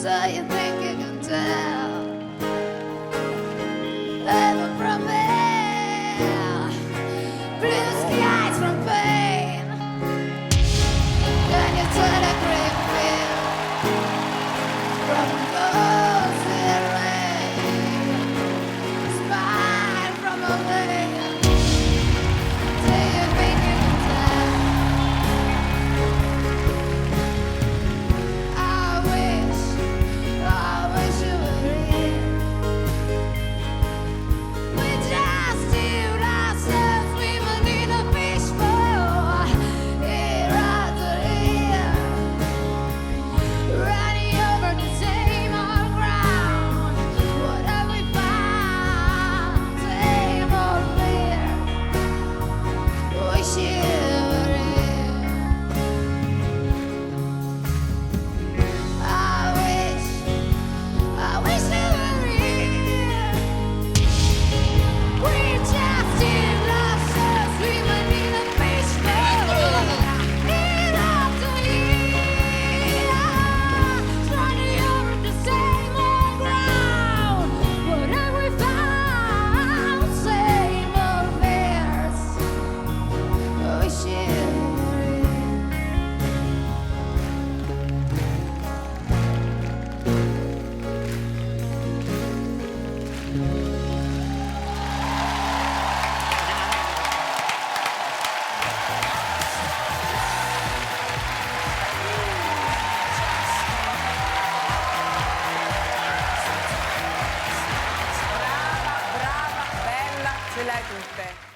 So you think you can tell heaven from hell, blue skies from pain? Can you tell a great fear from ghostly rain, smile from a veil? Do you think you can tell? I wish you were here. We just healed ourselves, we will need a fishbowl here after here, running over the same old ground. What have we found? Same old fear. Wish you were here. I wish you were here. We just did ourselves, we were in a fishbowl year after year, running over the same old ground. What have we found? Same old fears. Wish you were here. Brava, bella, ce l'hai tutte.